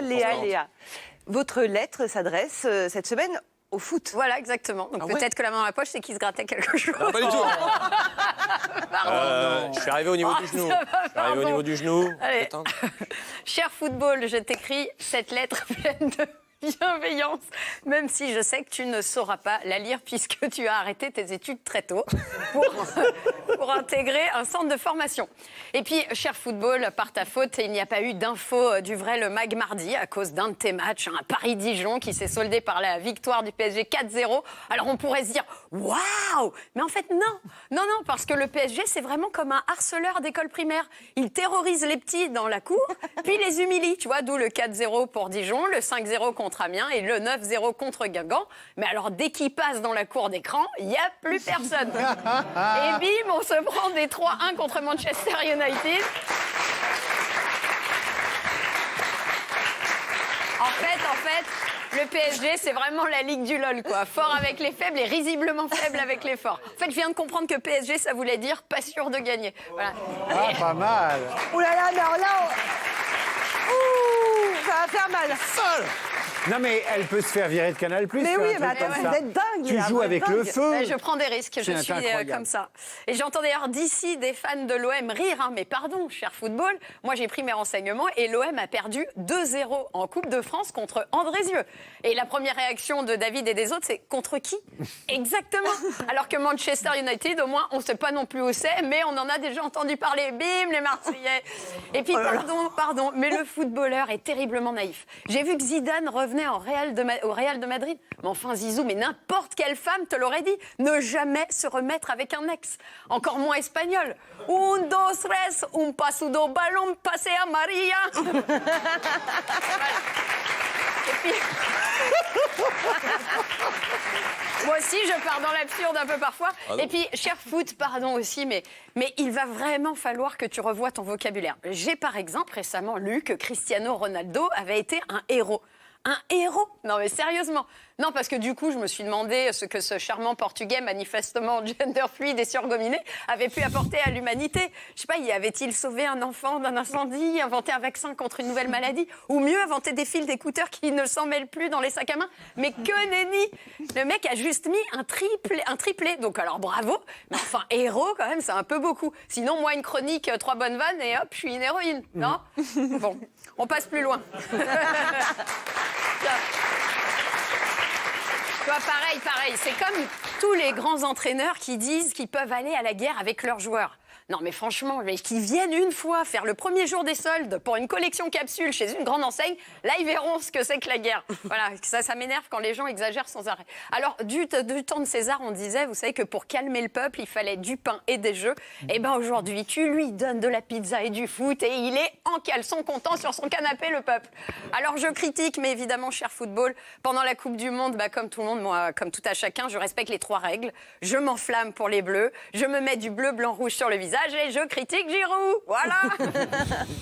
Léa. Votre lettre s'adresse cette semaine au foot. Voilà, exactement. Donc peut-être que la main dans la poche, c'est qu'il se grattait quelque chose. Non, pas du tout. Je suis arrivé au niveau du genou. Allez. Cher football, je t'écris cette lettre pleine de bienveillance, même si je sais que tu ne sauras pas la lire puisque tu as arrêté tes études très tôt pour intégrer un centre de formation. Et puis, cher football, par ta faute, il n'y a pas eu d'info du vrai le mag mardi à cause d'un de tes matchs, un Paris-Dijon qui s'est soldé par la victoire du PSG 4-0. Alors on pourrait se dire, waouh! Mais en fait, non, parce que le PSG, c'est vraiment comme un harceleur d'école primaire. Il terrorise les petits dans la cour, puis les humilie, tu vois, d'où le 4-0 pour Dijon, le 5-0 contre Amiens et le 9-0 contre Guingamp. Mais alors, dès qu'il passe dans la cour d'écran, il n'y a plus personne. Et bim, on se prend des 3-1 contre Manchester United. En fait, le PSG, c'est vraiment la ligue du LOL, quoi. Fort avec les faibles et risiblement faible avec les forts. En fait, je viens de comprendre que PSG, ça voulait dire pas sûr de gagner. Voilà. Ah, pas mal. Ouh là là, mais alors là... Ouh, ça va faire mal. Non, mais elle peut se faire virer de Canal+. Mais oui, mais attends, vous êtes dingue. Tu joues avec le feu. Je prends des risques, je suis comme ça. Et j'entends d'ailleurs d'ici des fans de l'OM rire. Hein, mais pardon, cher football, moi j'ai pris mes renseignements et l'OM a perdu 2-0 en Coupe de France contre Andrézieux. Et la première réaction de David et des autres, c'est contre qui? Exactement. Alors que Manchester United, au moins, on ne sait pas non plus où c'est, mais on en a déjà entendu parler. Bim, les Marseillais. Et puis, pardon, mais le footballeur est terriblement naïf. J'ai vu que Zidane revenait au Real de Madrid. Mais enfin, Zizou, mais n'importe quelle femme te l'aurait dit. Ne jamais se remettre avec un ex. Encore moins espagnol. Un, dos, tres, un paso do balón, pase a Maria. Voilà. Et puis... Moi aussi, je pars dans l'absurde un peu parfois. Et puis, cher foot, pardon aussi, mais il va vraiment falloir que tu revoies ton vocabulaire. J'ai par exemple récemment lu que Cristiano Ronaldo avait été un héros. Un héros? Non mais sérieusement. Non, parce que du coup, je me suis demandé ce que ce charmant Portugais, manifestement gender fluide et surgominé, avait pu apporter à l'humanité. Je sais pas, avait-il sauvé un enfant d'un incendie, inventé un vaccin contre une nouvelle maladie, ou mieux, inventé des fils d'écouteurs qui ne s'en mêlent plus dans les sacs à main? Mais que nenni! Le mec a juste mis un triplé. Donc alors bravo, mais enfin héros quand même, c'est un peu beaucoup. Sinon, moi, une chronique, 3 bonnes vannes et hop, je suis une héroïne, non? Bon, on passe plus loin. Tu vois, pareil. C'est comme tous les grands entraîneurs qui disent qu'ils peuvent aller à la guerre avec leurs joueurs. Non, mais franchement, qu'ils viennent une fois faire le premier jour des soldes pour une collection capsule chez une grande enseigne, là, ils verront ce que c'est que la guerre. Voilà, ça m'énerve quand les gens exagèrent sans arrêt. Alors, du temps de César, on disait, vous savez que pour calmer le peuple, il fallait du pain et des jeux. Et ben aujourd'hui, tu lui donnes de la pizza et du foot et il est en caleçon content sur son canapé, le peuple. Alors, je critique, mais évidemment, cher football, pendant la Coupe du Monde, comme tout le monde, moi, comme tout à chacun, je respecte les 3 règles. Je m'enflamme pour les bleus, je me mets du bleu, blanc, rouge sur le visage et je critique Giroud. Voilà.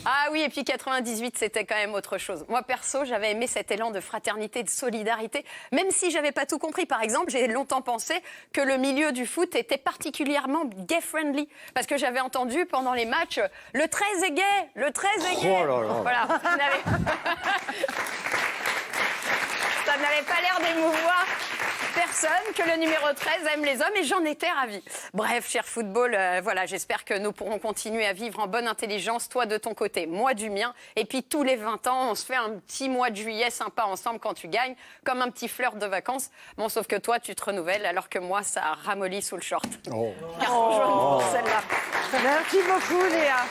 Ah oui, et puis 98, c'était quand même autre chose. Moi, perso, j'avais aimé cet élan de fraternité, de solidarité, même si j'avais pas tout compris. Par exemple, j'ai longtemps pensé que le milieu du foot était particulièrement gay-friendly, parce que j'avais entendu pendant les matchs « Le 13 est gay, le 13 est gay ». Oh là là. Voilà. Ça n'avait pas l'air d'émouvoir personne que le numéro 13 aime les hommes et j'en étais ravie. Bref, cher football, voilà, j'espère que nous pourrons continuer à vivre en bonne intelligence, toi de ton côté, moi du mien. Et puis tous les 20 ans, on se fait un petit mois de juillet sympa ensemble quand tu gagnes, comme un petit flirt de vacances. Bon, sauf que toi, tu te renouvelles alors que moi, ça ramollit sous le short. Carton jaune pour celle-là. Merci beaucoup, Léa.